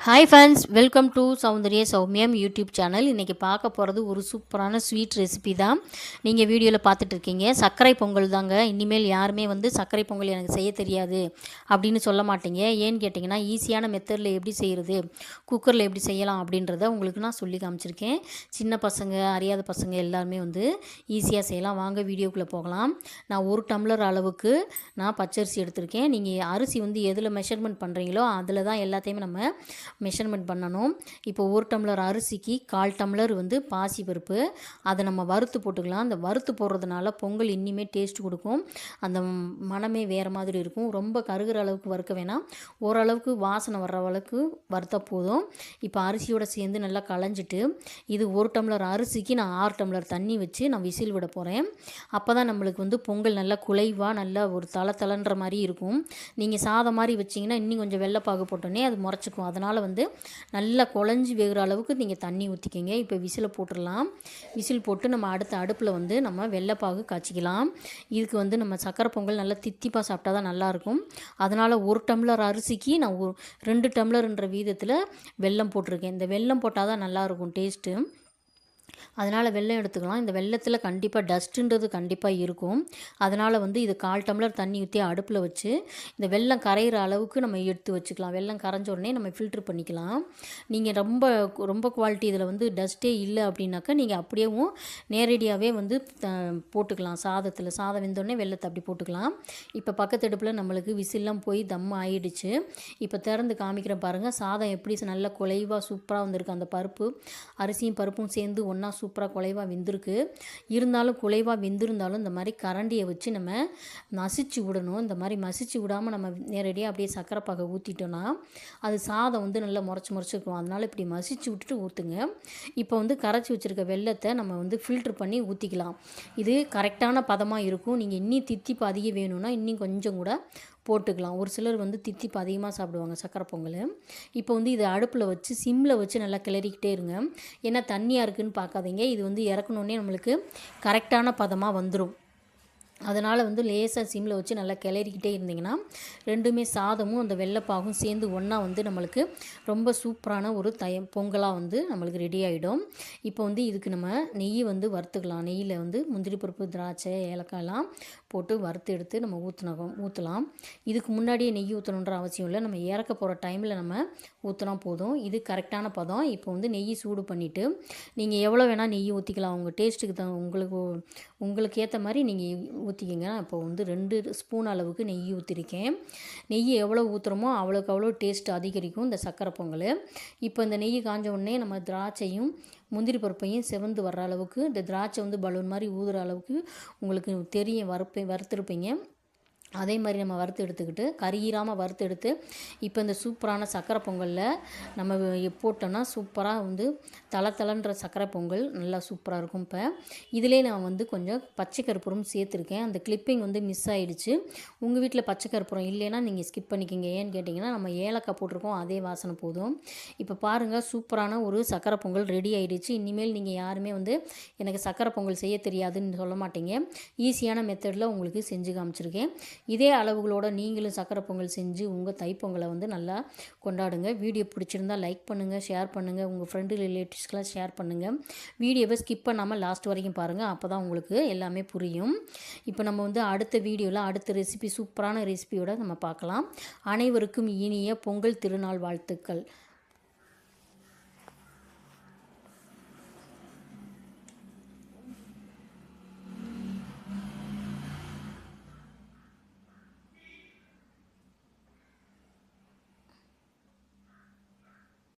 Hi friends, welcome to Soundarya Soumiyam YouTube channel. இன்றைக்கி பார்க்க போகிறது ஒரு சூப்பரான ஸ்வீட் ரெசிபி தான் நீங்கள் வீடியோவில் பார்த்துட்ருக்கீங்க. சர்க்கரை பொங்கல் தாங்க. இனிமேல் யாருமே சர்க்கரை பொங்கல் எனக்கு செய்ய தெரியாது அப்படின்னு சொல்ல மாட்டீங்க. ஏன்னு கேட்டிங்கன்னா, ஈஸியான மெத்தடில் எப்படி செய்கிறது, குக்கரில் எப்படி செய்யலாம் அப்படின்றத உங்களுக்கு நான் சொல்லி காமிச்சிருக்கேன். சின்ன பசங்க, அறியாத பசங்க எல்லாருமே ஈஸியாக செய்யலாம். வாங்க வீடியோக்குள்ளே போகலாம். நான் 1 டம்ளர் அளவுக்கு நான் பச்சரிசி எடுத்திருக்கேன். நீங்கள் அரிசி எதில் மெஷர்மெண்ட் பண்ணுறீங்களோ அதில் தான் எல்லாத்தையுமே நம்ம மெஷர்மெண்ட் பண்ணணும். இப்போ 1 டம்ளர் அரிசிக்கு 1/4 டம்ளர் பாசி பருப்பு, அதை நம்ம வறுத்து போட்டுக்கலாம். அந்த வறுத்து போடுறதுனால பொங்கல் இன்னிமே டேஸ்ட் கொடுக்கும். அந்த மனமே வேறு மாதிரி இருக்கும். ரொம்ப கருகிற அளவுக்கு வறுக்க வேணாம், ஓரளவுக்கு வாசனை வர்ற அளவுக்கு வறுத்தா போதும். இப்போ அரிசியோடு சேர்ந்து நல்லா களைஞ்சிட்டு, இது 1 டம்ளர் அரிசிக்கு நான் 6 டம்ளர் தண்ணி வச்சு நான் விசில் விட போகிறேன். அப்போ தான் நம்மளுக்கு பொங்கல் நல்லா குலைவாக நல்லா ஒரு தளன்ற மாதிரி இருக்கும். நீங்கள் சாதம் மாதிரி வச்சிங்கன்னா இன்னும் கொஞ்சம் வெள்ளைப்பாகு போட்டோன்னே அது முறைச்சிக்கும். அதனால் நல்லா குழஞ்சி வேகிற அளவுக்கு நீங்கள் தண்ணி ஊற்றிக்கிங்க. இப்போ விசிலை போட்டுடலாம். விசில் போட்டு நம்ம அடுப்பில் நம்ம வெள்ளைப்பாகு காய்ச்சிக்கலாம். இதுக்கு நம்ம சக்கரை பொங்கல் நல்லா தித்திப்பாக சாப்பிட்டா தான் நல்லாயிருக்கும். அதனால் 1 டம்ளர் அரிசிக்கு நான் 2 டம்ளர்ன்ற வீதத்தில் வெல்லம் போட்டிருக்கேன். இந்த வெல்லம் போட்டால் தான் நல்லாயிருக்கும் டேஸ்ட்டு. அதனால் வெல்லம் எடுத்துக்கலாம். இந்த வெல்லத்தில் கண்டிப்பாக டஸ்ட்டுன்றது கண்டிப்பாக இருக்கும். அதனால் இது 1/4 டம்ளர் தண்ணி ஊற்றி அடுப்பில் வச்சு இந்த வெல்லம் கரையிற அளவுக்கு நம்ம எடுத்து வச்சுக்கலாம். வெல்லம் கரைஞ்ச உடனே நம்ம ஃபில்ட்ரு பண்ணிக்கலாம். நீங்கள் ரொம்ப ரொம்ப குவாலிட்டி இதில் டஸ்ட்டே இல்லை அப்படின்னாக்கா நீங்கள் அப்படியேவும் நேரடியாகவே போட்டுக்கலாம். சாதம் வெந்தோடனே வெல்லத்தை அப்படி போட்டுக்கலாம். இப்போ பக்கத்து அடுப்பில் நம்மளுக்கு விசில்லாம் போய் தம் ஆகிடுச்சு. இப்போ திறந்து காமிக்கிறேன் பாருங்கள். சாதம் எப்படி நல்லா குலைவாக சூப்பராக வந்திருக்கு. அந்த பருப்பு, அரிசியும் பருப்பும் சேர்ந்து ஒன்றா சூப்பராக குலைவாக வெந்திருக்கு. இருந்தாலும் குலைவாக வெந்திருந்தாலும் இந்த மாதிரி கரண்டியை வச்சு நம்ம மசிச்சு விடணும். இந்த மாதிரி மசிச்சு விடாமல் நம்ம நேரடியாக அப்படியே சக்கரை பாகை ஊற்றிட்டோன்னா அது சாதம் நல்லா முறைச்சிருக்கும். அதனால் இப்படி மசிச்சு விட்டுட்டு ஊற்றுங்க. இப்போ கரைச்சி வச்சுருக்க வெல்லத்தை நம்ம ஃபில்ட்ரு பண்ணி ஊற்றிக்கலாம். இது கரெக்டான பதமாக இருக்கும். நீங்கள் இன்னும் தித்திப்பு அதிகம் வேணும்னா இன்னும் கொஞ்சம் கூட போட்டுக்கலாம். ஒரு சிலர் தித்திப்பு அதிகமாக சாப்பிடுவாங்க சக்கரை பொங்கல். இப்போ இதை அடுப்பில் வச்சு சிம்மில் வச்சு நல்லா கிளறிக்கிட்டே இருங்க. ஏன்னா தண்ணியாக இருக்குதுன்னு பார்க்காதீங்க. இது இறக்கணுன்னே நம்மளுக்கு கரெக்டான பதமாக வந்துடும். அதனால் லேசாக சிம்மில் வச்சு நல்லா கிளறிக்கிட்டே இருந்திங்கன்னா ரெண்டுமே சாதமும் அந்த வெள்ளைப்பாகும் சேர்ந்து ஒன்றா நம்மளுக்கு ரொம்ப சூப்பரான ஒரு பொங்கலாக நம்மளுக்கு ரெடி ஆகிடும். இப்போ இதுக்கு நம்ம நெய் வறுத்துக்கலாம். நெய்யில் முந்திரி பருப்பு, திராட்சை, ஏலக்காயெல்லாம் போட்டு வறுத்து எடுத்து நம்ம ஊற்றலாம். இதுக்கு முன்னாடியே நெய் ஊற்றணுன்ற அவசியம் இல்லை. நம்ம இறக்க போகிற டைமில் நம்ம ஊற்றினா போதும். இது கரெக்டான பதம். இப்போ நெய் சூடு பண்ணிவிட்டு நீங்கள் எவ்வளோ வேணால் நெய் ஊற்றிக்கலாம். உங்கள் டேஸ்ட்டுக்கு தான் உங்களுக்கு ஏற்ற மாதிரி நீங்கள் ஊற்றிக்கிங்க. இப்போ 2 ஸ்பூன் அளவுக்கு நெய் ஊற்றிருக்கேன். நெய் எவ்வளோ ஊற்றுறோமோ அவ்வளோக்கு அவ்வளோ டேஸ்ட் அதிகரிக்கும் இந்த சக்கரை பொங்கல். இப்போ இந்த நெய் காஞ்ச உடனே நம்ம திராட்சையும் முந்திரி பருப்பையும் செவந்து வர்ற அளவுக்கு, இந்த திராட்சை பலூன் மாதிரி ஊதுற அளவுக்கு உங்களுக்கு தெரியும். வறுத்துருப்பீங்க. அதே மாதிரி நம்ம வறுத்து எடுத்துக்கிட்டு கருகிராமல் வறுத்து எடுத்து இப்போ இந்த சூப்பரான சக்கரை பொங்கலில் நம்ம போட்டோன்னா சூப்பராக தளன்ற சக்கரை பொங்கல் நல்லா சூப்பராக இருக்கும். இப்போ இதிலே நான் கொஞ்சம் பச்சை கற்பூரம் சேர்த்துருக்கேன். அந்த கிளிப்பிங் மிஸ் ஆகிடுச்சு. உங்கள் வீட்டில் பச்சை கற்பூரம் இல்லைன்னா நீங்கள் ஸ்கிப் பண்ணிக்கிங்க. ஏன்னு கேட்டிங்கன்னா நம்ம ஏலக்காய் போட்டிருக்கோம், அதே வாசனை போதும். இப்போ பாருங்கள், சூப்பரான ஒரு சக்கரை பொங்கல் ரெடி ஆகிடுச்சு. இனிமேல் நீங்கள் யாருமே எனக்கு சக்கரை பொங்கல் செய்ய தெரியாதுன்னு சொல்ல மாட்டீங்க. ஈஸியான மெத்தடில் உங்களுக்கு செஞ்சு காமிச்சிருக்கேன். இதே அளவுகளோட நீங்களும் சக்கரை பொங்கல் செஞ்சு உங்கள் தைப்பொங்கலை நல்லா கொண்டாடுங்க. வீடியோ பிடிச்சிருந்தால் லைக் பண்ணுங்கள், ஷேர் பண்ணுங்கள், உங்கள் ஃப்ரெண்டு ரிலேட்டிவ்ஸ்க்கெலாம் ஷேர் பண்ணுங்கள். வீடியோவை ஸ்கிப் பண்ணாமல் லாஸ்ட் வரைக்கும் பாருங்கள். அப்போ தான் உங்களுக்கு எல்லாமே புரியும். இப்போ நம்ம அடுத்த வீடியோவில் அடுத்த ரெசிபி, சூப்பரான ரெசிபியோடு நம்ம பார்க்கலாம். அனைவருக்கும் இனிய பொங்கல் திருநாள் வாழ்த்துக்கள்.